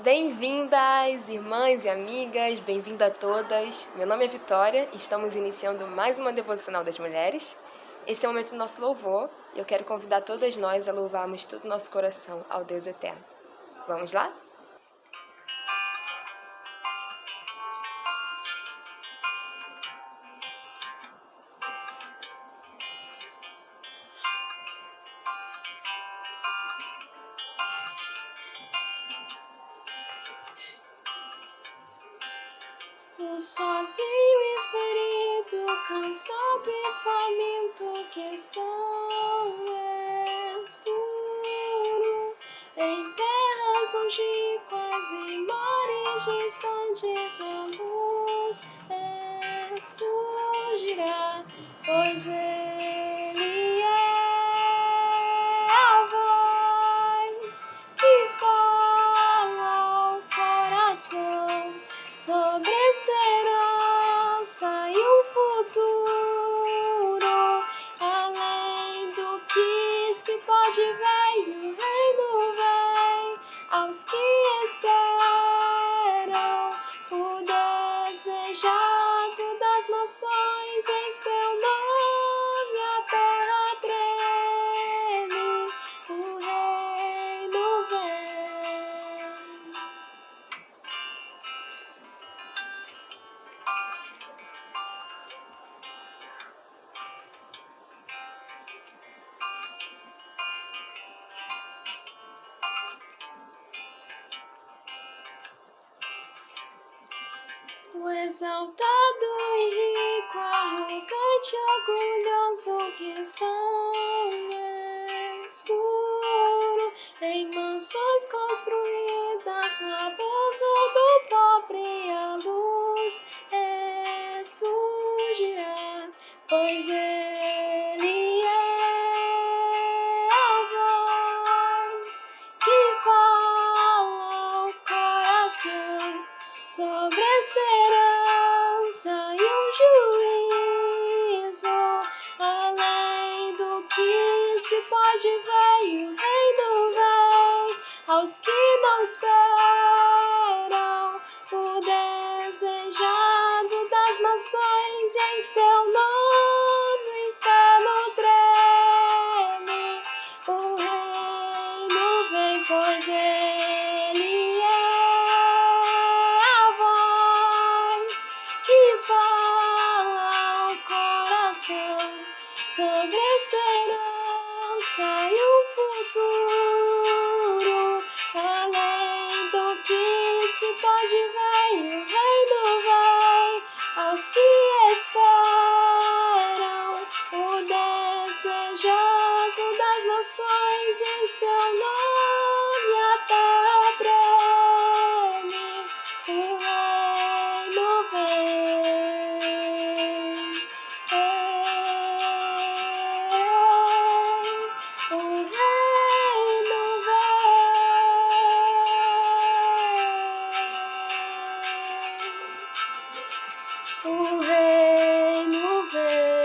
Bem-vindas, irmãs e amigas, bem-vindo a todas. Meu nome é Vitória e estamos iniciando mais uma devocional das mulheres. Esse é o momento do nosso louvor e eu quero convidar todas nós a louvarmos todo o nosso coração ao Deus eterno. Vamos lá? Sozinho e ferido, cansado e faminto, que estou escuro em terras longínquas e mares distantes, a luz surgirá, pois Ele é a voz que fala ao coração sobre esperança e o futuro, além do que se pode ver, o reino vem aos que esperam, o desejado das nações, em seu nome a terra treme, o reino vem. O exaltado e rico, arrogante, orgulhoso, que estão escuro em mansões construídas no abuso do pobre, a luz surgirá, pois Ele é a voz que fala ao coração sobre esperança e o juízo, além do que se pode ver, o reino vem aos que não esperam, o desejado das nações, em seu nome o inferno treme, o reino vem, pois Ele é a voz que fala ao coração sobre esperança e o futuro, além do que se pode ver, o reino vem aos que esperam, o desejado das nações, em seu nome a terra treme, o reino vem. O reino vem. O reino vem.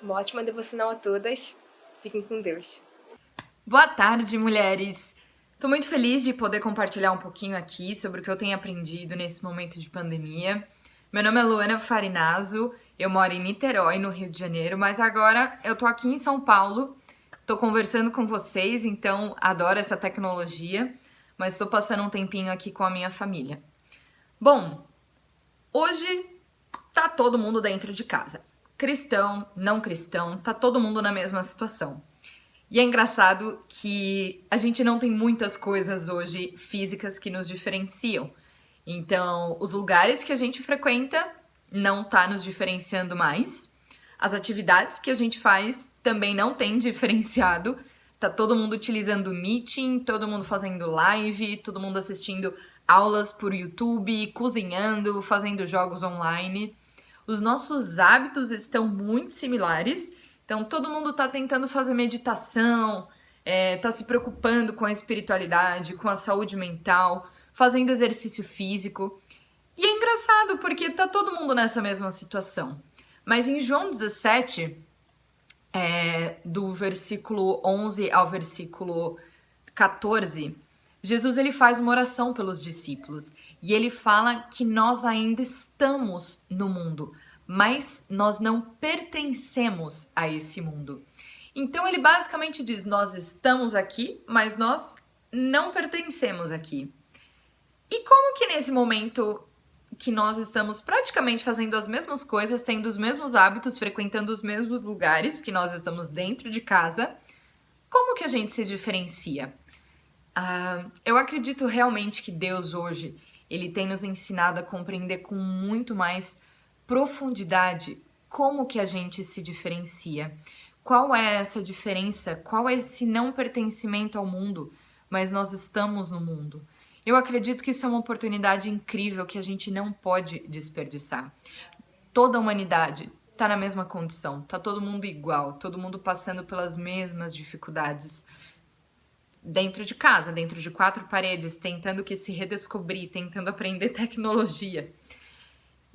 Uma ótima devocional a todas. Fiquem com Deus. Boa tarde, mulheres! Tô muito feliz de poder compartilhar um pouquinho aqui sobre o que eu tenho aprendido nesse momento de pandemia. Meu nome é Luana Farinazzo, eu moro em Niterói, no Rio de Janeiro, mas agora eu tô aqui em São Paulo, tô conversando com vocês, então adoro essa tecnologia, mas tô passando um tempinho aqui com a minha família. Bom, hoje tá todo mundo dentro de casa. Cristão, não cristão, tá todo mundo na mesma situação. E é engraçado que a gente não tem muitas coisas hoje físicas que nos diferenciam. Então, os lugares que a gente frequenta não tá nos diferenciando mais. As atividades que a gente faz também não tem diferenciado. Tá todo mundo utilizando Meeting, todo mundo fazendo live, todo mundo assistindo aulas por YouTube, cozinhando, fazendo jogos online. Os nossos hábitos estão muito similares, então todo mundo está tentando fazer meditação, está se preocupando com a espiritualidade, com a saúde mental, fazendo exercício físico. E é engraçado porque tá todo mundo nessa mesma situação. Mas em João 17, do versículo 11 ao versículo 14, Jesus ele faz uma oração pelos discípulos e ele fala que nós ainda estamos no mundo, mas nós não pertencemos a esse mundo. Então ele basicamente diz, nós estamos aqui, mas nós não pertencemos aqui. E como que nesse momento que nós estamos praticamente fazendo as mesmas coisas, tendo os mesmos hábitos, frequentando os mesmos lugares, que nós estamos dentro de casa, como que a gente se diferencia? Eu acredito realmente que Deus hoje, ele tem nos ensinado a compreender com muito mais profundidade como que a gente se diferencia. Qual é essa diferença? Qual é esse não pertencimento ao mundo, mas nós estamos no mundo? Eu acredito que isso é uma oportunidade incrível que a gente não pode desperdiçar. Toda a humanidade está na mesma condição, está todo mundo igual, todo mundo passando pelas mesmas dificuldades. Dentro de casa, dentro de 4 paredes, tentando que se redescobrir, tentando aprender tecnologia.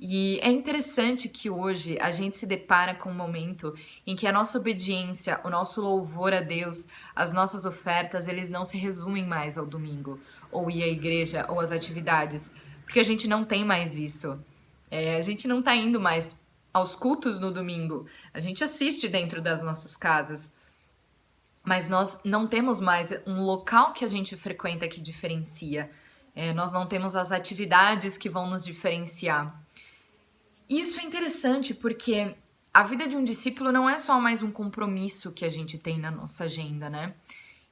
E é interessante que hoje a gente se depara com um momento em que a nossa obediência, o nosso louvor a Deus, as nossas ofertas, eles não se resumem mais ao domingo, ou ir à igreja, ou às atividades, porque a gente não tem mais isso. A gente não tá indo mais aos cultos no domingo, a gente assiste dentro das nossas casas, mas nós não temos mais um local que a gente frequenta que diferencia, nós não temos as atividades que vão nos diferenciar. Isso é interessante porque a vida de um discípulo não é só mais um compromisso que a gente tem na nossa agenda, né?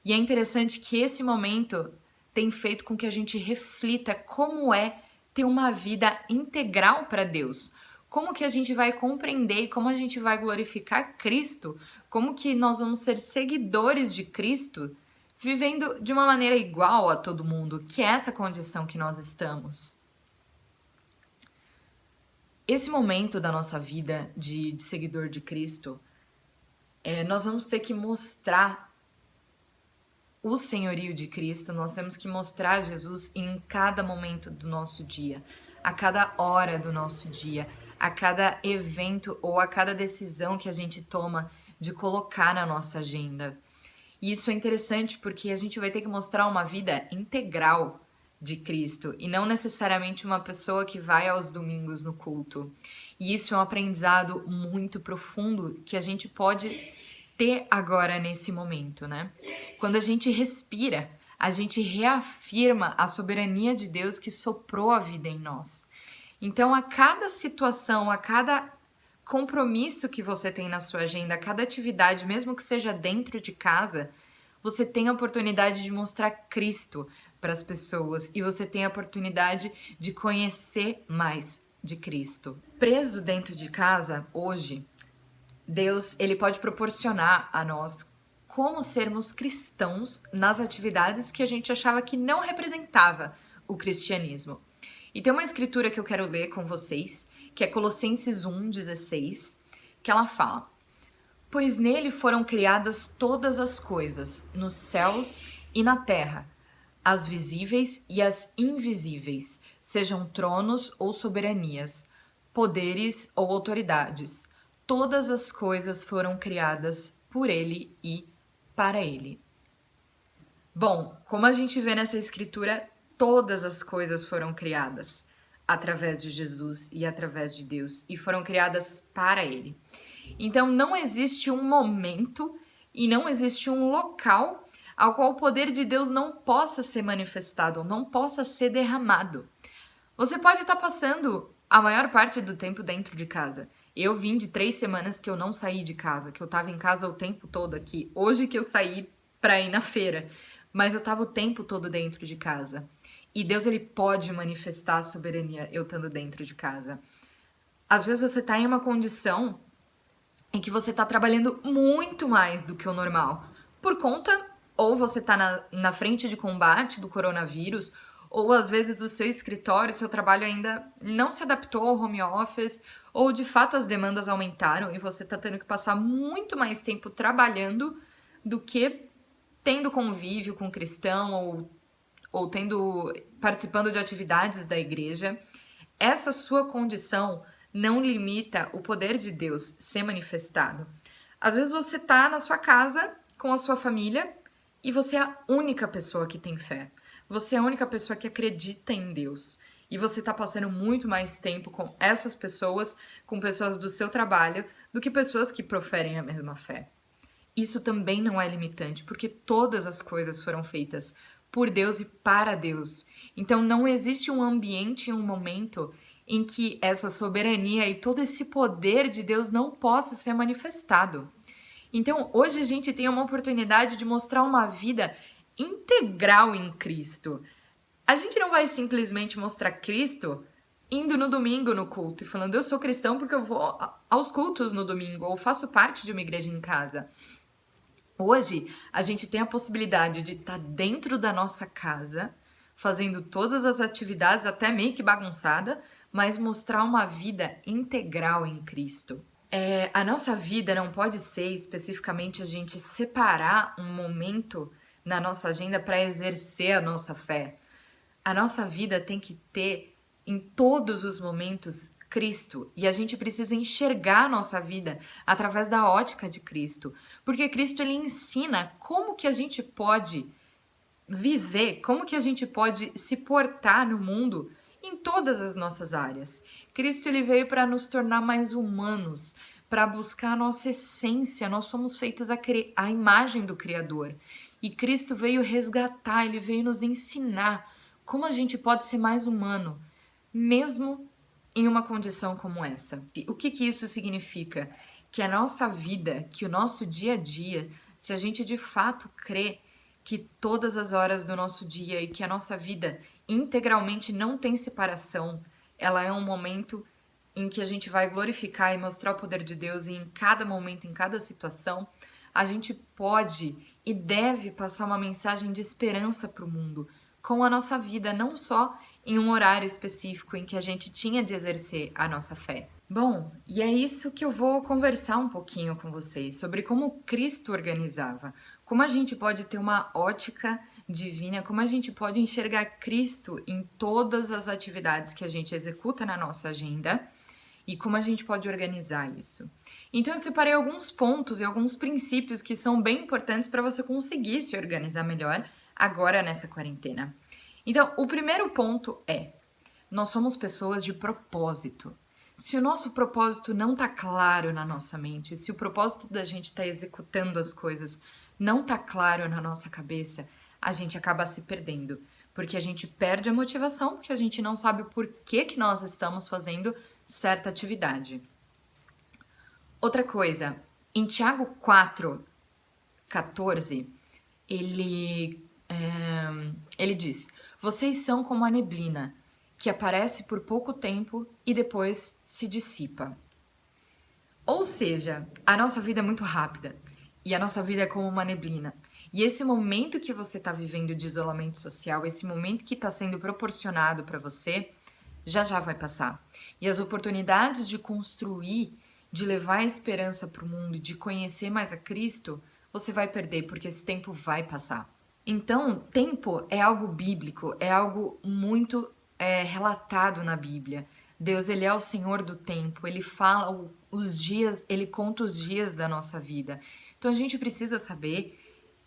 E é interessante que esse momento tem feito com que a gente reflita como é ter uma vida integral para Deus. Como que a gente vai compreender e como a gente vai glorificar Cristo, como que nós vamos ser seguidores de Cristo, vivendo de uma maneira igual a todo mundo, que é essa condição que nós estamos. Esse momento da nossa vida de seguidor de Cristo, nós vamos ter que mostrar o senhorio de Cristo, nós temos que mostrar Jesus em cada momento do nosso dia, a cada hora do nosso dia, a cada evento ou a cada decisão que a gente toma de colocar na nossa agenda. E isso é interessante porque a gente vai ter que mostrar uma vida integral de Cristo e não necessariamente uma pessoa que vai aos domingos no culto. E isso é um aprendizado muito profundo que a gente pode ter agora nesse momento, né? Quando a gente respira, a gente reafirma a soberania de Deus que soprou a vida em nós. Então, a cada situação, a cada compromisso que você tem na sua agenda, a cada atividade, mesmo que seja dentro de casa, você tem a oportunidade de mostrar Cristo para as pessoas e você tem a oportunidade de conhecer mais de Cristo. Preso dentro de casa, hoje, Deus ele pode proporcionar a nós como sermos cristãos nas atividades que a gente achava que não representava o cristianismo. E tem uma escritura que eu quero ler com vocês, que é Colossenses 1:16, que ela fala: pois nele foram criadas todas as coisas, nos céus e na terra, as visíveis e as invisíveis, sejam tronos ou soberanias, poderes ou autoridades. Todas as coisas foram criadas por ele e para ele. Bom, como a gente vê nessa escritura, todas as coisas foram criadas através de Jesus e através de Deus e foram criadas para ele. Então não existe um momento e não existe um local ao qual o poder de Deus não possa ser manifestado, não possa ser derramado. Você pode estar passando a maior parte do tempo dentro de casa. Eu vim de 3 semanas que eu não saí de casa, que eu estava em casa o tempo todo aqui. Hoje que eu saí para ir na feira, mas eu estava o tempo todo dentro de casa. E Deus ele pode manifestar a soberania eu estando dentro de casa. Às vezes você está em uma condição em que você está trabalhando muito mais do que o normal. Por conta, ou você está na frente de combate do coronavírus, ou às vezes do seu escritório, seu trabalho ainda não se adaptou ao home office, ou de fato as demandas aumentaram e você está tendo que passar muito mais tempo trabalhando do que tendo convívio com cristão ou participando de atividades da igreja. Essa sua condição não limita o poder de Deus ser manifestado. Às vezes você está na sua casa com a sua família e você é a única pessoa que tem fé. Você é a única pessoa que acredita em Deus. E você está passando muito mais tempo com essas pessoas, com pessoas do seu trabalho, do que pessoas que proferem a mesma fé. Isso também não é limitante, porque todas as coisas foram feitas por Deus e para Deus. Então não existe um ambiente, um momento em que essa soberania e todo esse poder de Deus não possa ser manifestado. Então hoje a gente tem uma oportunidade de mostrar uma vida integral em Cristo. A gente não vai simplesmente mostrar Cristo indo no domingo no culto e falando eu sou cristão porque eu vou aos cultos no domingo ou faço parte de uma igreja em casa. Hoje, a gente tem a possibilidade de estar dentro da nossa casa, fazendo todas as atividades, até meio que bagunçada, mas mostrar uma vida integral em Cristo. A nossa vida não pode ser especificamente a gente separar um momento na nossa agenda para exercer a nossa fé. A nossa vida tem que ter, em todos os momentos, Cristo, e a gente precisa enxergar a nossa vida através da ótica de Cristo, porque Cristo ele ensina como que a gente pode viver, como que a gente pode se portar no mundo em todas as nossas áreas. Cristo ele veio para nos tornar mais humanos, para buscar a nossa essência. Nós somos feitos à imagem do Criador, e Cristo veio resgatar, ele veio nos ensinar como a gente pode ser mais humano, mesmo em uma condição como essa. O que isso significa? Que a nossa vida, que o nosso dia a dia, se a gente de fato crê que todas as horas do nosso dia e que a nossa vida integralmente não tem separação, ela é um momento em que a gente vai glorificar e mostrar o poder de Deus, e em cada momento, em cada situação, a gente pode e deve passar uma mensagem de esperança para o mundo com a nossa vida, não só em um horário específico em que a gente tinha de exercer a nossa fé. Bom, e é isso que eu vou conversar um pouquinho com vocês, sobre como Cristo organizava, como a gente pode ter uma ótica divina, como a gente pode enxergar Cristo em todas as atividades que a gente executa na nossa agenda e como a gente pode organizar isso. Então eu separei alguns pontos e alguns princípios que são bem importantes para você conseguir se organizar melhor agora nessa quarentena. Então, o primeiro ponto é: nós somos pessoas de propósito. Se o nosso propósito não tá claro na nossa mente, se o propósito da gente tá executando as coisas não tá claro na nossa cabeça, a gente acaba se perdendo, porque a gente perde a motivação, porque a gente não sabe o porquê que nós estamos fazendo certa atividade. Outra coisa, em Tiago 4:14, ele diz: vocês são como a neblina, que aparece por pouco tempo e depois se dissipa. Ou seja, a nossa vida é muito rápida e a nossa vida é como uma neblina. E esse momento que você está vivendo de isolamento social, esse momento que está sendo proporcionado para você, já vai passar. E as oportunidades de construir, de levar a esperança para o mundo, de conhecer mais a Cristo, você vai perder, porque esse tempo vai passar. Então, tempo é algo bíblico, é algo muito relatado na Bíblia. Deus, ele é o Senhor do tempo, ele fala os dias, ele conta os dias da nossa vida. Então, a gente precisa saber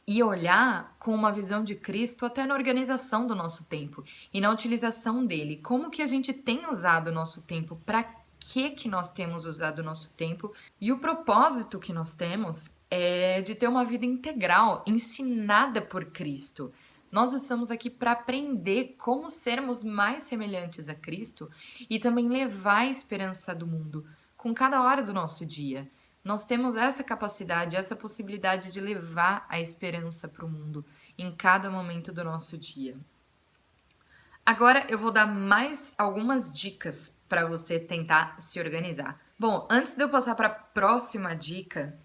e olhar com uma visão de Cristo até na organização do nosso tempo e na utilização dele. Como que a gente tem usado o nosso tempo, para que nós temos usado o nosso tempo, e o propósito que nós temos é de ter uma vida integral, ensinada por Cristo. Nós estamos aqui para aprender como sermos mais semelhantes a Cristo e também levar a esperança do mundo com cada hora do nosso dia. Nós temos essa capacidade, essa possibilidade de levar a esperança para o mundo em cada momento do nosso dia. Agora eu vou dar mais algumas dicas para você tentar se organizar. Bom, antes de eu passar para a próxima dica,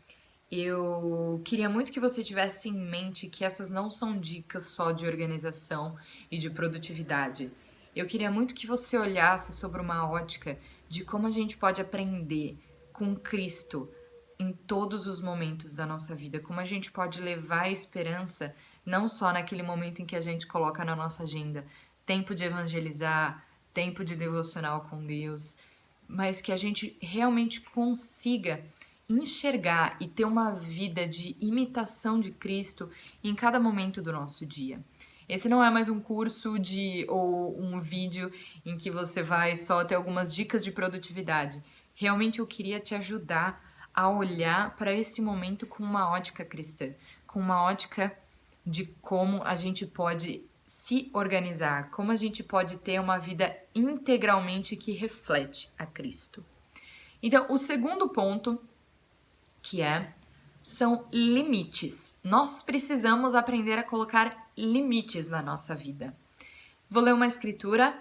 eu queria muito que você tivesse em mente que essas não são dicas só de organização e de produtividade. Eu queria muito que você olhasse sobre uma ótica de como a gente pode aprender com Cristo em todos os momentos da nossa vida, como a gente pode levar a esperança não só naquele momento em que a gente coloca na nossa agenda tempo de evangelizar, tempo de devocional com Deus, mas que a gente realmente consiga enxergar e ter uma vida de imitação de Cristo em cada momento do nosso dia. Esse não é mais um curso ou um vídeo em que você vai só ter algumas dicas de produtividade. Realmente eu queria te ajudar a olhar para esse momento com uma ótica cristã, com uma ótica de como a gente pode se organizar, como a gente pode ter uma vida integralmente que reflete a Cristo. Então, o segundo ponto são limites. Nós precisamos aprender a colocar limites na nossa vida. Vou ler uma escritura,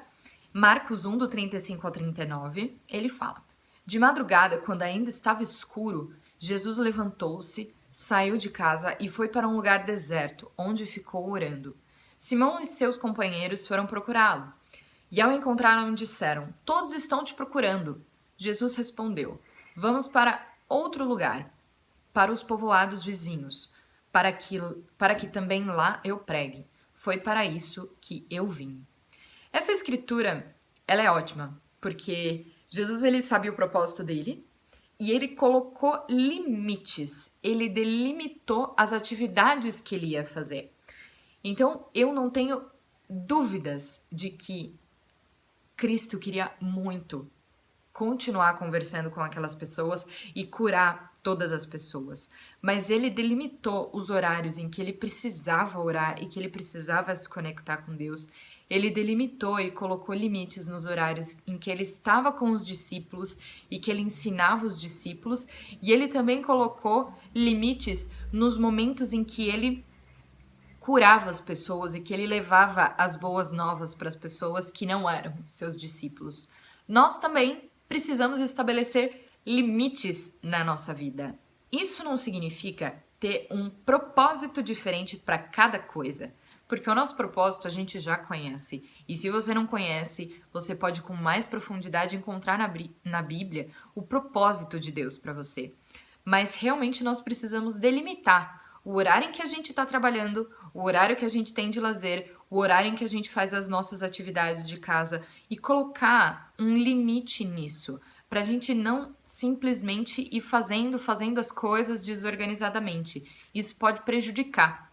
Marcos 1, do 35 ao 39, ele fala: de madrugada, quando ainda estava escuro, Jesus levantou-se, saiu de casa e foi para um lugar deserto, onde ficou orando. Simão e seus companheiros foram procurá-lo. E ao encontrá-lo, disseram: todos estão te procurando. Jesus respondeu: vamos para outro lugar, para os povoados vizinhos, para que também lá eu pregue. Foi para isso que eu vim. Essa escritura, ela é ótima, porque Jesus, ele sabia o propósito dele e ele colocou limites, ele delimitou as atividades que ele ia fazer. Então, eu não tenho dúvidas de que Cristo queria muito continuar conversando com aquelas pessoas e curar todas as pessoas. Mas ele delimitou os horários em que ele precisava orar e que ele precisava se conectar com Deus. Ele delimitou e colocou limites nos horários em que ele estava com os discípulos e que ele ensinava os discípulos. E ele também colocou limites nos momentos em que ele curava as pessoas e que ele levava as boas novas para as pessoas que não eram seus discípulos. Nós também precisamos estabelecer limites na nossa vida. Isso não significa ter um propósito diferente para cada coisa, porque o nosso propósito a gente já conhece. E se você não conhece, você pode com mais profundidade encontrar na Bíblia o propósito de Deus para você. Mas realmente nós precisamos delimitar o horário em que a gente está trabalhando, o horário que a gente tem de lazer, o horário em que a gente faz as nossas atividades de casa e colocar um limite nisso, para a gente não simplesmente ir fazendo as coisas desorganizadamente. Isso pode prejudicar.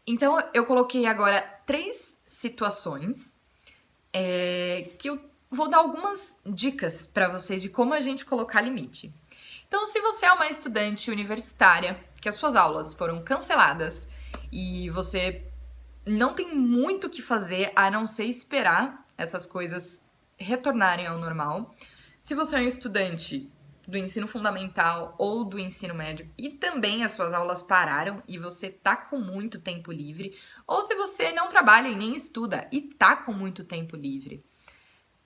Então, eu coloquei agora 3 situações que eu vou dar algumas dicas para vocês de como a gente colocar limite. Então, se você é uma estudante universitária, que as suas aulas foram canceladas e você não tem muito o que fazer a não ser esperar essas coisas retornarem ao normal. Se você é um estudante do ensino fundamental ou do ensino médio e também as suas aulas pararam e você tá com muito tempo livre, ou se você não trabalha e nem estuda e tá com muito tempo livre,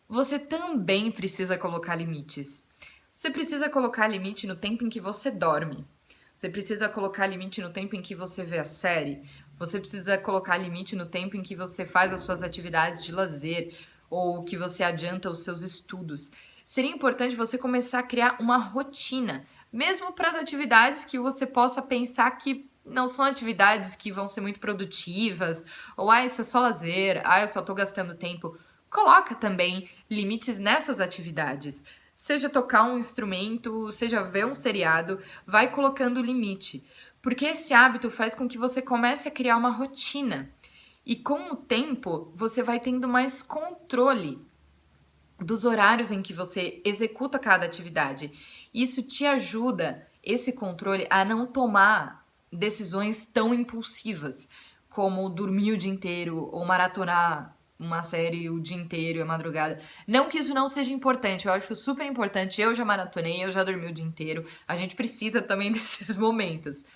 você também precisa colocar limites. Você precisa colocar limite no tempo em que você dorme. Você precisa colocar limite no tempo em que você vê a série. Você precisa colocar limite no tempo em que você faz as suas atividades de lazer ou que você adianta os seus estudos. Seria importante você começar a criar uma rotina, mesmo para as atividades que você possa pensar que não são atividades que vão ser muito produtivas, ou isso é só lazer, eu só tô gastando tempo. Coloca também limites nessas atividades. Seja tocar um instrumento, seja ver um seriado, vai colocando limite. Porque esse hábito faz com que você comece a criar uma rotina. E com o tempo, você vai tendo mais controle dos horários em que você executa cada atividade. Isso te ajuda, esse controle, a não tomar decisões tão impulsivas, como dormir o dia inteiro ou maratonar uma série o dia inteiro e a madrugada. Não que isso não seja importante, eu acho super importante. Eu já maratonei, eu já dormi o dia inteiro. A gente precisa também desses momentos.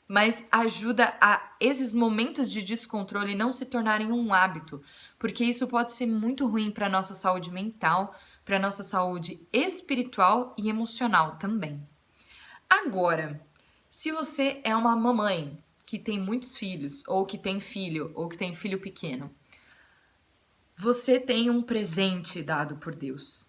Mas ajuda a esses momentos de descontrole não se tornarem um hábito, porque isso pode ser muito ruim para a nossa saúde mental, para a nossa saúde espiritual e emocional também. Agora, Se você é uma mamãe que tem muitos filhos, ou que tem filho, ou que tem filho pequeno, você tem um presente dado por Deus.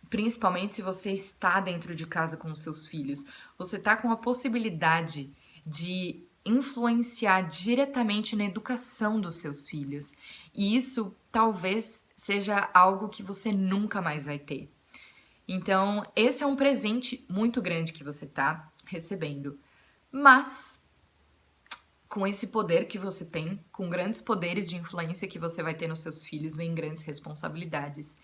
Principalmente se você está dentro de casa com os seus filhos. Você está com a possibilidade de influenciar diretamente na educação dos seus filhos. E isso talvez seja algo que você nunca mais vai ter. Então, esse é um presente muito grande que você está recebendo. Mas, com esse poder que você tem, com grandes poderes de influência que você vai ter nos seus filhos, vem grandes responsabilidades.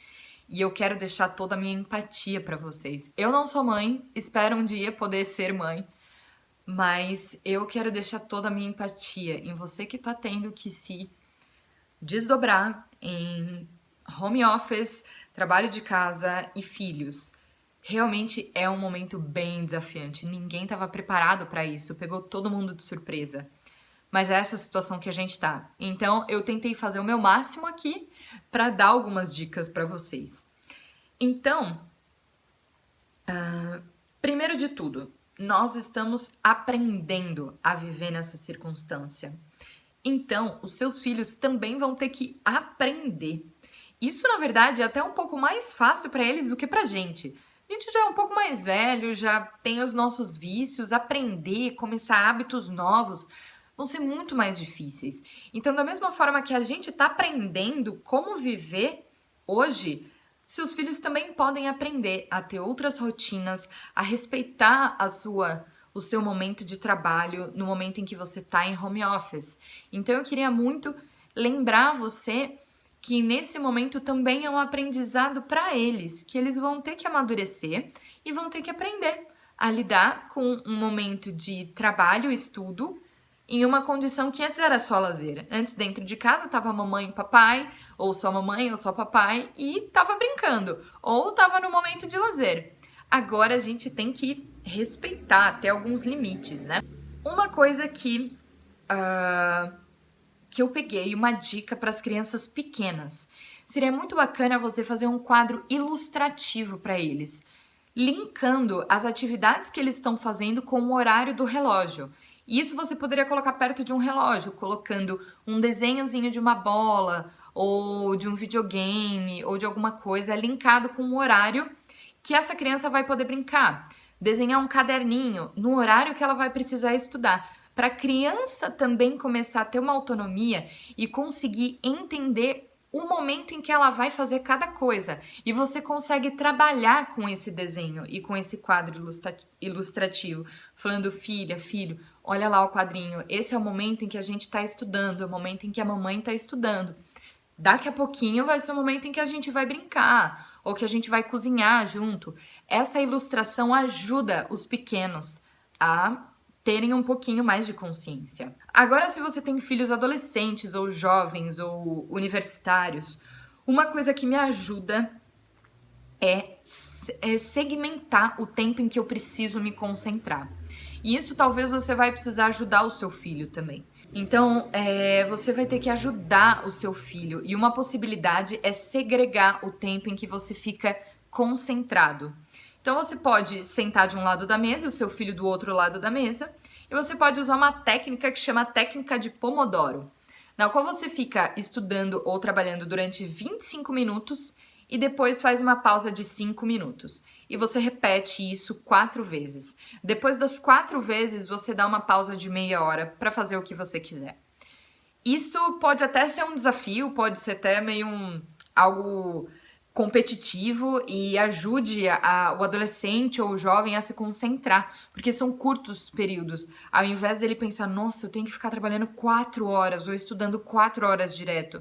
E eu quero deixar toda a minha empatia para vocês. Eu não sou mãe, espero um dia poder ser mãe, mas eu quero deixar toda a minha empatia em você que tá tendo que se desdobrar em home office, trabalho de casa e filhos. Realmente é um momento bem desafiante. Ninguém estava preparado para isso, pegou todo mundo de surpresa. Mas é essa situação que a gente tá. Então, eu tentei fazer o meu máximo aqui para dar algumas dicas para vocês. Então, primeiro de tudo, nós estamos aprendendo a viver nessa circunstância. Então, os seus filhos também vão ter que aprender. Isso, na verdade, é até um pouco mais fácil para eles do que pra gente. A gente já é um pouco mais velho, já tem os nossos vícios, aprender, começar hábitos novos vão ser muito mais difíceis. Então, da mesma forma que a gente está aprendendo como viver hoje, seus filhos também podem aprender a ter outras rotinas, a respeitar o seu momento de trabalho no momento em que você está em home office. Então, eu queria muito lembrar você que nesse momento também é um aprendizado para eles, que eles vão ter que amadurecer e vão ter que aprender a lidar com um momento de trabalho, estudo, em uma condição que antes era só lazer. Antes, dentro de casa, tava mamãe e papai, ou só mamãe ou só papai, e tava brincando, ou tava no momento de lazer. Agora a gente tem que respeitar até alguns limites, né? Uma coisa que eu peguei, uma dica para as crianças pequenas. Seria muito bacana você fazer um quadro ilustrativo para eles, linkando as atividades que eles estão fazendo com o horário do relógio. Isso você poderia colocar perto de um relógio, colocando um desenhozinho de uma bola, ou de um videogame, ou de alguma coisa linkado com o horário que essa criança vai poder brincar. Desenhar um caderninho no horário que ela vai precisar estudar, para a criança também começar a ter uma autonomia e conseguir entender o momento em que ela vai fazer cada coisa. E você consegue trabalhar com esse desenho e com esse quadro ilustrativo, falando: filha, filho, olha lá o quadrinho, esse é o momento em que a gente está estudando, é o momento em que a mamãe está estudando. Daqui a pouquinho vai ser o momento em que a gente vai brincar, ou que a gente vai cozinhar junto. Essa ilustração ajuda os pequenos a terem um pouquinho mais de consciência. Agora, se você tem filhos adolescentes, ou jovens, ou universitários, uma coisa que me ajuda é segmentar o tempo em que eu preciso me concentrar. E isso talvez você vai precisar ajudar o seu filho também. Então, você vai ter que ajudar o seu filho. E uma possibilidade é segregar o tempo em que você fica concentrado. Então, você pode sentar de um lado da mesa e o seu filho do outro lado da mesa. E você pode usar uma técnica que chama técnica de Pomodoro, na qual você fica estudando ou trabalhando durante 25 minutos e depois faz uma pausa de 5 minutos. E você repete isso 4 vezes. Depois das 4 vezes, você dá uma pausa de meia hora para fazer o que você quiser. Isso pode até ser um desafio, pode ser até meio algo competitivo e ajude o adolescente ou o jovem a se concentrar, porque são curtos períodos. Ao invés dele pensar: nossa, eu tenho que ficar trabalhando 4 horas ou estudando 4 horas direto.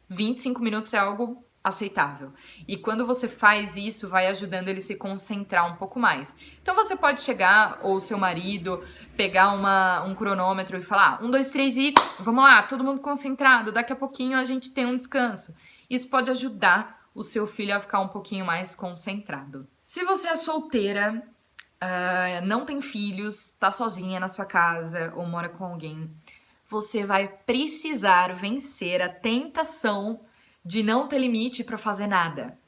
25 minutos é algo aceitável. E quando você faz isso, vai ajudando ele a se concentrar um pouco mais. Então você pode chegar, ou seu marido, pegar um cronômetro e falar: 1, 2, 3 e vamos lá, todo mundo concentrado, daqui a pouquinho a gente tem um descanso. Isso pode ajudar o seu filho a ficar um pouquinho mais concentrado. Se você é solteira, não tem filhos, tá sozinha na sua casa ou mora com alguém, você vai precisar vencer a tentação de não ter limite para fazer nada.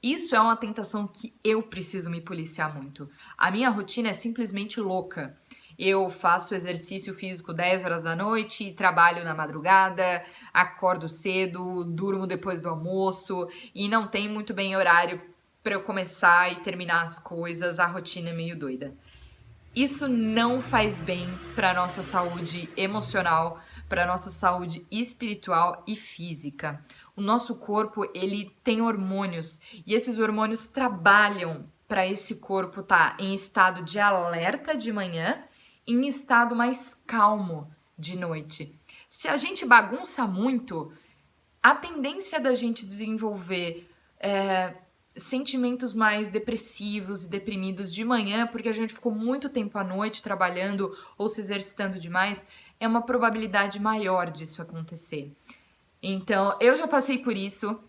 Isso é uma tentação que eu preciso me policiar muito. A minha rotina é simplesmente louca. Eu faço exercício físico 10 horas da noite, trabalho na madrugada, acordo cedo, durmo depois do almoço e não tem muito bem horário para eu começar e terminar as coisas, a rotina é meio doida. Isso não faz bem para nossa saúde emocional, para nossa saúde espiritual e física. O nosso corpo, ele tem hormônios e esses hormônios trabalham para esse corpo estar em estado de alerta de manhã e em estado mais calmo de noite. Se a gente bagunça muito, a tendência da gente desenvolver sentimentos mais depressivos e deprimidos de manhã, porque a gente ficou muito tempo à noite trabalhando ou se exercitando demais, é uma probabilidade maior disso acontecer. Então, eu já passei por isso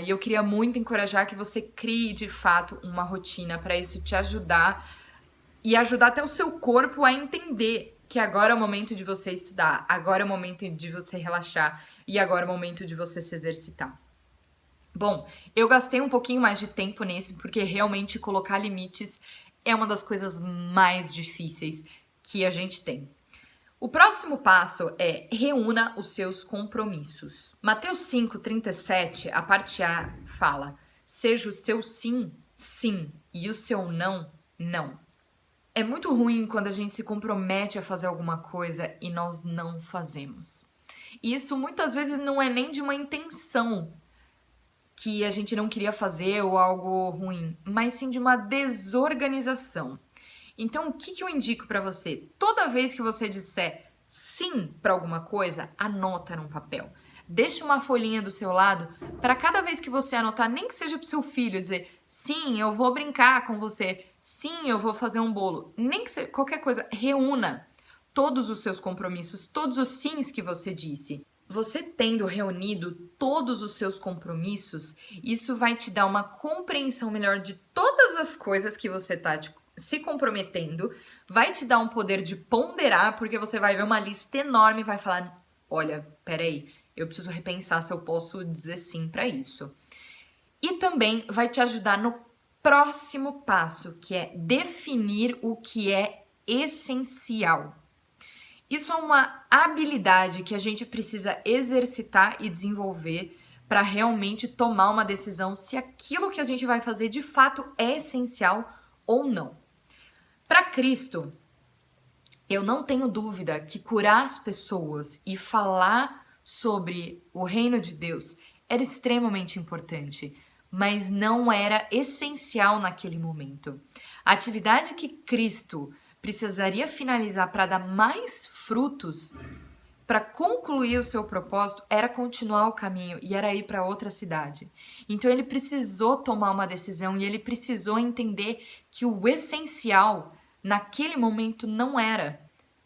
e eu queria muito encorajar que você crie de fato uma rotina para isso te ajudar e ajudar até o seu corpo a entender que agora é o momento de você estudar, agora é o momento de você relaxar e agora é o momento de você se exercitar. Bom, eu gastei um pouquinho mais de tempo nesse porque realmente colocar limites é uma das coisas mais difíceis que a gente tem. O próximo passo é reúna os seus compromissos. Mateus 5:37, a parte A fala: seja o seu sim, sim, e o seu não, não. É muito ruim quando a gente se compromete a fazer alguma coisa e nós não fazemos. E isso muitas vezes não é nem de uma intenção que a gente não queria fazer ou algo ruim, mas sim de uma desorganização. Então, o que eu indico para você? Toda vez que você disser sim para alguma coisa, anota num papel. Deixa uma folhinha do seu lado para cada vez que você anotar, nem que seja para o seu filho, dizer sim, eu vou brincar com você, sim, eu vou fazer um bolo, nem que seja qualquer coisa, reúna todos os seus compromissos, todos os sims que você disse. Você tendo reunido todos os seus compromissos, isso vai te dar uma compreensão melhor de todas as coisas que você está se comprometendo, vai te dar um poder de ponderar, porque você vai ver uma lista enorme e vai falar, olha, peraí, eu preciso repensar se eu posso dizer sim para isso. E também vai te ajudar no próximo passo, que é definir o que é essencial. Isso é uma habilidade que a gente precisa exercitar e desenvolver para realmente tomar uma decisão se aquilo que a gente vai fazer de fato é essencial ou não. Para Cristo, eu não tenho dúvida que curar as pessoas e falar sobre o reino de Deus era extremamente importante, mas não era essencial naquele momento. A atividade que Cristo precisaria finalizar para dar mais frutos, para concluir o seu propósito, era continuar o caminho e era ir para outra cidade. Então ele precisou tomar uma decisão e ele precisou entender que o essencial naquele momento não era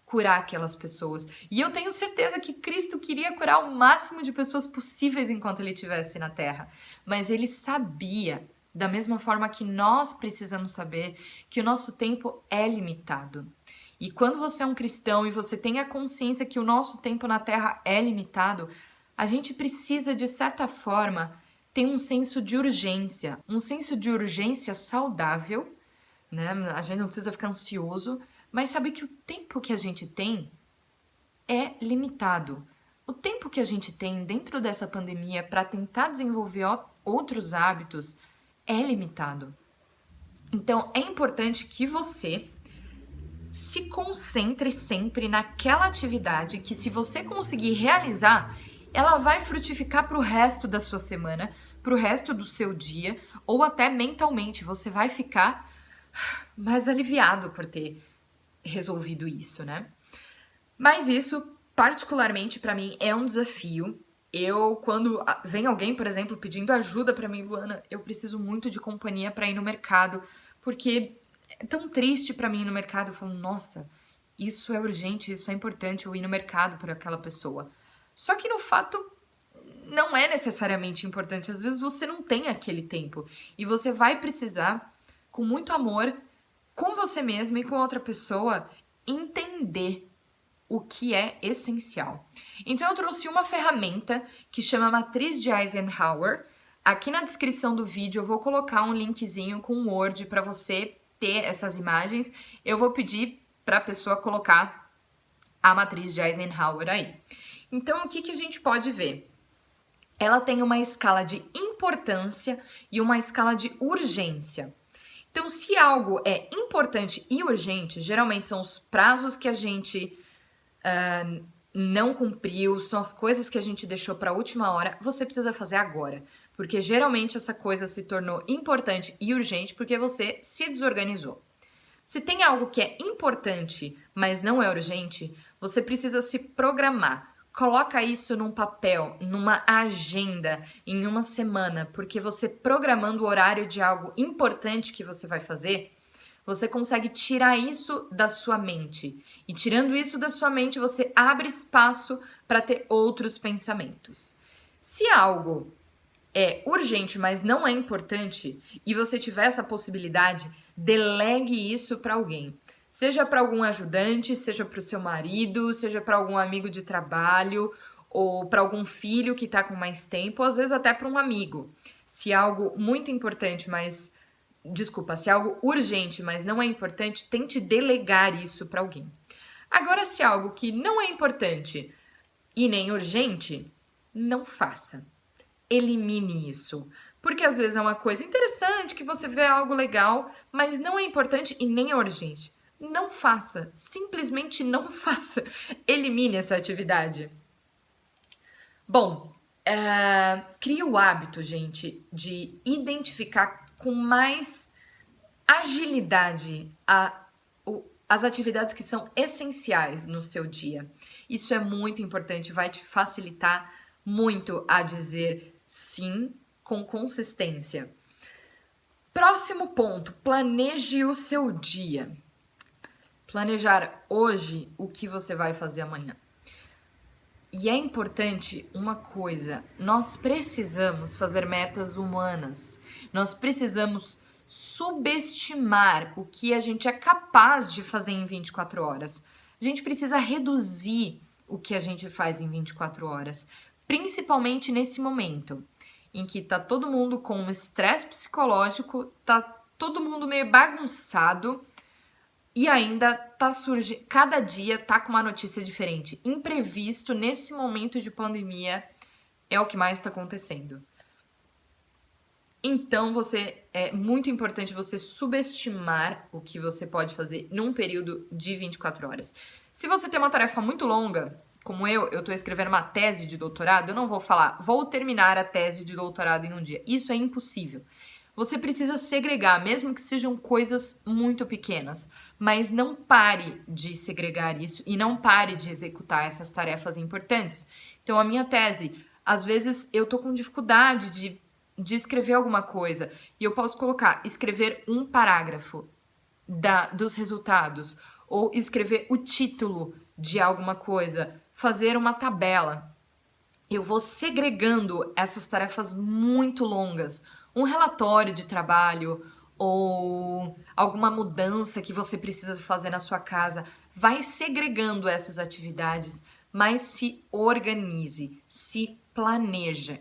curar aquelas pessoas. E eu tenho certeza que Cristo queria curar o máximo de pessoas possíveis enquanto ele estivesse na Terra, mas ele sabia, da mesma forma que nós precisamos saber, que o nosso tempo é limitado. E quando você é um cristão e você tem a consciência que o nosso tempo na Terra é limitado, a gente precisa, de certa forma, ter um senso de urgência saudável, né? A gente não precisa ficar ansioso, mas sabe que o tempo que a gente tem é limitado. O tempo que a gente tem dentro dessa pandemia para tentar desenvolver outros hábitos é limitado. Então, é importante que você se concentre sempre naquela atividade que, se você conseguir realizar, ela vai frutificar para o resto da sua semana, para o resto do seu dia, ou até mentalmente, você vai ficar mais aliviado por ter resolvido isso, né? Mas isso, particularmente para mim, é um desafio. Quando vem alguém, por exemplo, pedindo ajuda para mim, Luana, eu preciso muito de companhia para ir no mercado, porque é tão triste para mim ir no mercado. Eu falo, nossa, isso é urgente, isso é importante, eu ir no mercado por aquela pessoa. Só que no fato não é necessariamente importante. Às vezes você não tem aquele tempo e você vai precisar, com muito amor, com você mesmo e com outra pessoa, entender o que é essencial. Então eu trouxe uma ferramenta que chama Matriz de Eisenhower. Aqui na descrição do vídeo eu vou colocar um linkzinho com o Word para você ter essas imagens. Eu vou pedir para a pessoa colocar a matriz de Eisenhower aí. Então, o que a gente pode ver? Ela tem uma escala de importância e uma escala de urgência. Então, se algo é importante e urgente, geralmente são os prazos que a gente não cumpriu, são as coisas que a gente deixou para a última hora, você precisa fazer agora. Porque geralmente essa coisa se tornou importante e urgente porque você se desorganizou. Se tem algo que é importante, mas não é urgente, você precisa se programar. Coloca isso num papel, numa agenda, em uma semana, porque você programando o horário de algo importante que você vai fazer, você consegue tirar isso da sua mente. E tirando isso da sua mente, você abre espaço para ter outros pensamentos. Se algo é urgente, mas não é importante, e você tiver essa possibilidade, delegue isso para alguém. Seja para algum ajudante, seja para o seu marido, seja para algum amigo de trabalho, ou para algum filho que está com mais tempo, ou às vezes até para um amigo. Se algo muito importante, se algo urgente, mas não é importante, tente delegar isso para alguém. Agora, se algo que não é importante e nem urgente, não faça. Elimine isso. Porque às vezes é uma coisa interessante que você vê algo legal, mas não é importante e nem é urgente. Não faça. Simplesmente não faça. Elimine essa atividade. Bom, crie o hábito, gente, de identificar com mais agilidade as atividades que são essenciais no seu dia. Isso é muito importante, vai te facilitar muito a dizer sim com consistência. Próximo ponto, planeje o seu dia. Planejar hoje o que você vai fazer amanhã. E é importante uma coisa, nós precisamos fazer metas humanas. Nós precisamos subestimar o que a gente é capaz de fazer em 24 horas. A gente precisa reduzir o que a gente faz em 24 horas, principalmente nesse momento em que tá todo mundo com um estresse psicológico, tá todo mundo meio bagunçado e ainda tá surgindo, cada dia tá com uma notícia diferente. Imprevisto nesse momento de pandemia é o que mais está acontecendo. Então, é muito importante você subestimar o que você pode fazer num período de 24 horas. Se você tem uma tarefa muito longa, como eu tô escrevendo uma tese de doutorado, eu não vou falar, vou terminar a tese de doutorado em um dia. Isso é impossível. Você precisa segregar, mesmo que sejam coisas muito pequenas, mas não pare de segregar isso e não pare de executar essas tarefas importantes. Então, a minha tese, às vezes eu tô com dificuldade de escrever alguma coisa e eu posso colocar, escrever um parágrafo dos resultados ou escrever o título de alguma coisa, fazer uma tabela. Eu vou segregando essas tarefas muito longas, um relatório de trabalho ou alguma mudança que você precisa fazer na sua casa. Vai segregando essas atividades, mas se organize, se planeje.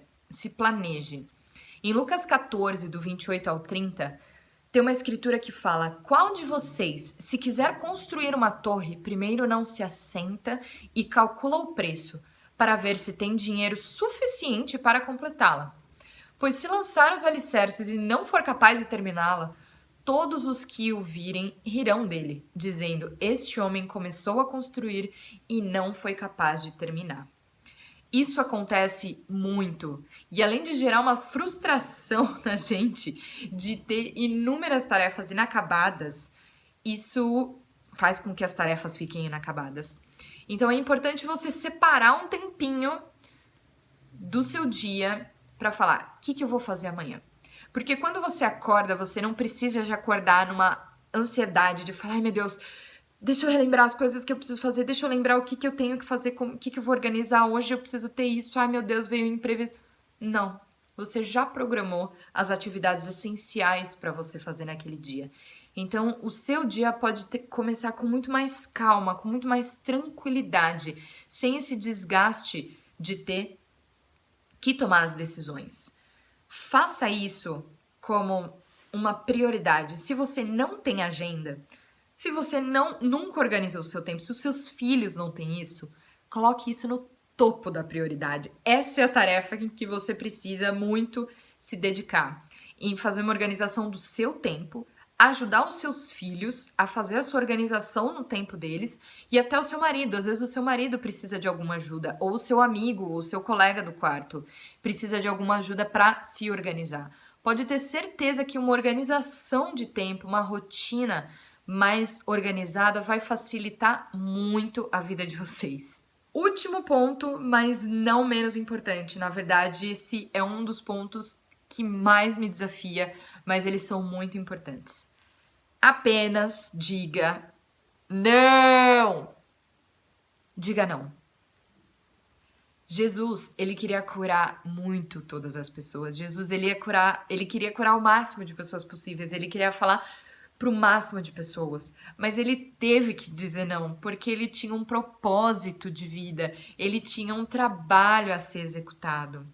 Em Lucas 14, do 28 ao 30, tem uma escritura que fala: qual de vocês, se quiser construir uma torre, primeiro não se assenta e calcula o preço, para ver se tem dinheiro suficiente para completá-la? Pois se lançar os alicerces e não for capaz de terminá-la, todos os que o virem rirão dele, dizendo: este homem começou a construir e não foi capaz de terminar. Isso acontece muito. E além de gerar uma frustração na gente de ter inúmeras tarefas inacabadas, isso faz com que as tarefas fiquem inacabadas. Então é importante você separar um tempinho do seu dia para falar: o que eu vou fazer amanhã? Porque quando você acorda, você não precisa de acordar numa ansiedade de falar: ai meu Deus, deixa eu relembrar as coisas que eu preciso fazer, deixa eu lembrar o que eu tenho que fazer, o que eu vou organizar hoje, eu preciso ter isso, ai meu Deus, veio um imprevisto. Não, você já programou as atividades essenciais para você fazer naquele dia. Então, o seu dia pode começar com muito mais calma, com muito mais tranquilidade, sem esse desgaste de ter que tomar as decisões. Faça isso como uma prioridade. Se você não tem agenda, Se você nunca organizou o seu tempo, se os seus filhos não têm isso, coloque isso no topo da prioridade. Essa é a tarefa em que você precisa muito se dedicar, em fazer uma organização do seu tempo, ajudar os seus filhos a fazer a sua organização no tempo deles e até o seu marido. Às vezes o seu marido precisa de alguma ajuda, ou o seu amigo, ou o seu colega do quarto precisa de alguma ajuda para se organizar. Pode ter certeza que uma organização de tempo, uma rotina mais organizada vai facilitar muito a vida de vocês. Último ponto, mas não menos importante. Na verdade, esse é um dos pontos que mais me desafia, mas eles são muito importantes. Apenas diga não. Diga não. Jesus, ele queria curar muito todas as pessoas. Jesus, ele queria curar o máximo de pessoas possíveis. Ele queria falar pro máximo de pessoas, mas ele teve que dizer não, porque ele tinha um propósito de vida, ele tinha um trabalho a ser executado.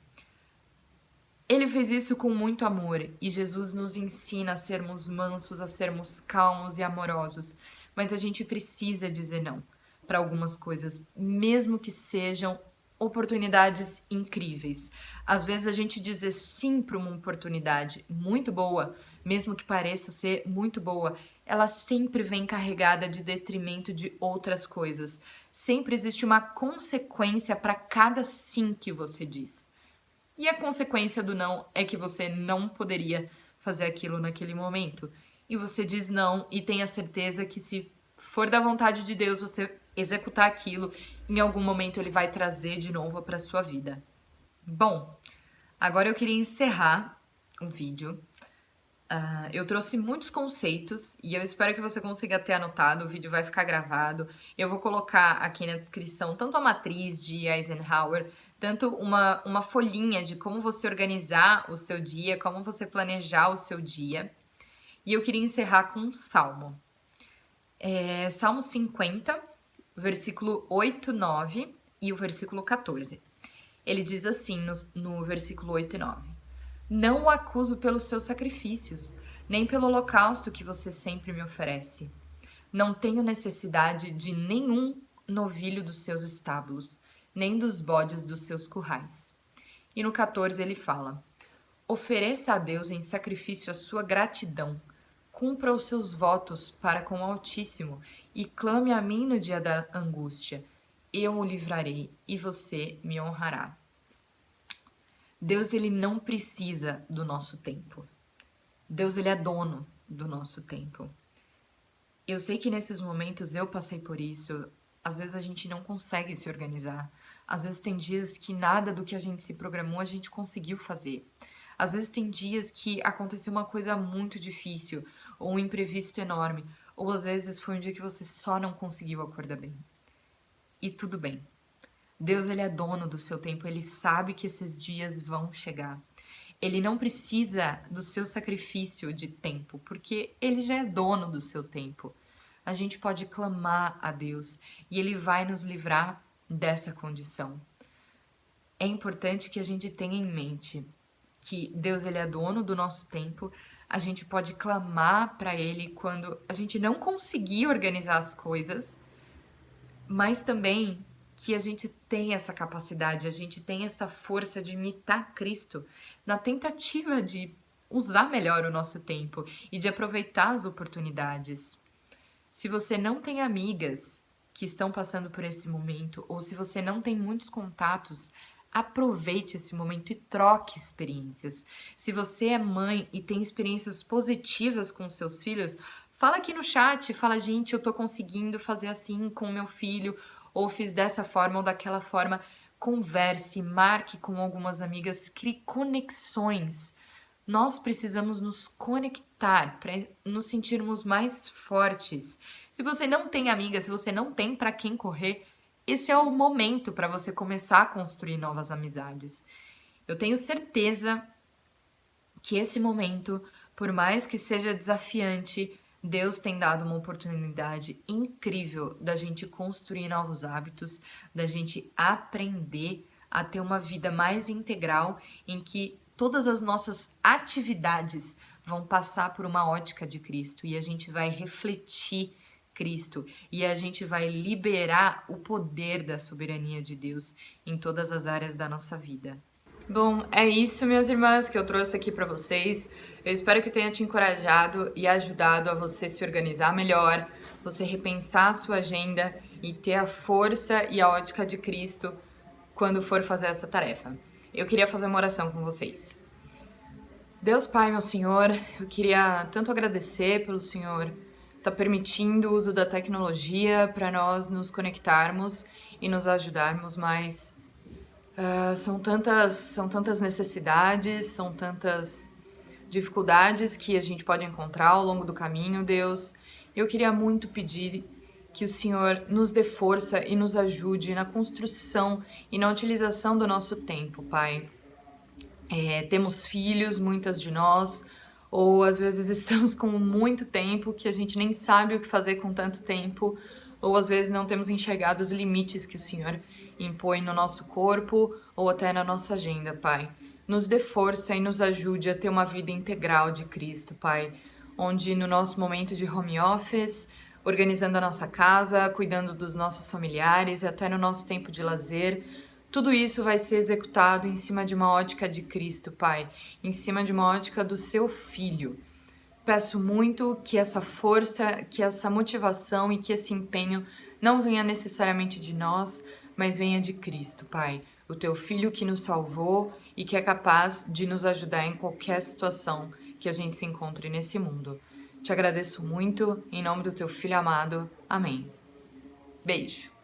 Ele fez isso com muito amor e Jesus nos ensina a sermos mansos, a sermos calmos e amorosos, mas a gente precisa dizer não para algumas coisas, mesmo que sejam oportunidades incríveis. Às vezes a gente dizer sim para uma oportunidade muito boa, mesmo que pareça ser muito boa, ela sempre vem carregada de detrimento de outras coisas. Sempre existe uma consequência para cada sim que você diz. E a consequência do não é que você não poderia fazer aquilo naquele momento. E você diz não e tenha certeza que se for da vontade de Deus você executar aquilo, em algum momento ele vai trazer de novo para sua vida. Bom, agora eu queria encerrar o vídeo. Eu trouxe muitos conceitos e eu espero que você consiga ter anotado. O vídeo vai ficar gravado. Eu vou colocar aqui na descrição tanto a matriz de Eisenhower, tanto uma folhinha de como você organizar o seu dia, como você planejar o seu dia. E eu queria encerrar com um salmo. Salmo 50, versículo 8, 9 e o versículo 14. Ele diz assim no versículo 8 e 9. Não o acuso pelos seus sacrifícios, nem pelo holocausto que você sempre me oferece. Não tenho necessidade de nenhum novilho dos seus estábulos, nem dos bodes dos seus currais. E no 14 ele fala: ofereça a Deus em sacrifício a sua gratidão, cumpra os seus votos para com o Altíssimo e clame a mim no dia da angústia. Eu o livrarei e você me honrará. Deus, ele não precisa do nosso tempo. Deus, ele é dono do nosso tempo. Eu sei que nesses momentos eu passei por isso. Às vezes a gente não consegue se organizar. Às vezes tem dias que nada do que a gente se programou a gente conseguiu fazer. Às vezes tem dias que aconteceu uma coisa muito difícil, ou um imprevisto enorme, ou às vezes foi um dia que você só não conseguiu acordar bem. E tudo bem. Deus, ele é dono do seu tempo, ele sabe que esses dias vão chegar. Ele não precisa do seu sacrifício de tempo, porque ele já é dono do seu tempo. A gente pode clamar a Deus e ele vai nos livrar dessa condição. É importante que a gente tenha em mente que Deus, ele é dono do nosso tempo. A gente pode clamar para ele quando a gente não conseguir organizar as coisas, mas também que a gente tem essa capacidade, a gente tem essa força de imitar Cristo na tentativa de usar melhor o nosso tempo e de aproveitar as oportunidades. Se você não tem amigas que estão passando por esse momento, ou se você não tem muitos contatos, aproveite esse momento e troque experiências. Se você é mãe e tem experiências positivas com seus filhos, fala aqui no chat, fala, gente, eu tô conseguindo fazer assim com o meu filho, ou fiz dessa forma ou daquela forma. Converse, marque com algumas amigas, crie conexões. Nós precisamos nos conectar para nos sentirmos mais fortes. Se você não tem amiga, se você não tem para quem correr, esse é o momento para você começar a construir novas amizades. Eu tenho certeza que esse momento, por mais que seja desafiante, Deus tem dado uma oportunidade incrível da gente construir novos hábitos, da gente aprender a ter uma vida mais integral, em que todas as nossas atividades vão passar por uma ótica de Cristo e a gente vai refletir Cristo e a gente vai liberar o poder da soberania de Deus em todas as áreas da nossa vida. Bom, é isso, minhas irmãs, que eu trouxe aqui para vocês. Eu espero que tenha te encorajado e ajudado a você se organizar melhor, você repensar a sua agenda e ter a força e a ótica de Cristo quando for fazer essa tarefa. Eu queria fazer uma oração com vocês. Deus Pai, meu Senhor, eu queria tanto agradecer pelo Senhor estar permitindo o uso da tecnologia para nós nos conectarmos e nos ajudarmos mais. São tantas necessidades, são tantas dificuldades que a gente pode encontrar ao longo do caminho, Deus. Eu queria muito pedir que o Senhor nos dê força e nos ajude na construção e na utilização do nosso tempo, Pai. Temos filhos, muitas de nós, ou às vezes estamos com muito tempo que a gente nem sabe o que fazer com tanto tempo, ou às vezes não temos enxergado os limites que o Senhor impõe no nosso corpo ou até na nossa agenda, Pai. Nos dê força e nos ajude a ter uma vida integral de Cristo, Pai, onde no nosso momento de home office, organizando a nossa casa, cuidando dos nossos familiares e até no nosso tempo de lazer, tudo isso vai ser executado em cima de uma ótica de Cristo, Pai, em cima de uma ótica do Seu Filho. Peço muito que essa força, que essa motivação e que esse empenho não venha necessariamente de nós, mas venha de Cristo, Pai, o Teu Filho que nos salvou e que é capaz de nos ajudar em qualquer situação que a gente se encontre nesse mundo. Te agradeço muito, em nome do Teu Filho amado. Amém. Beijo.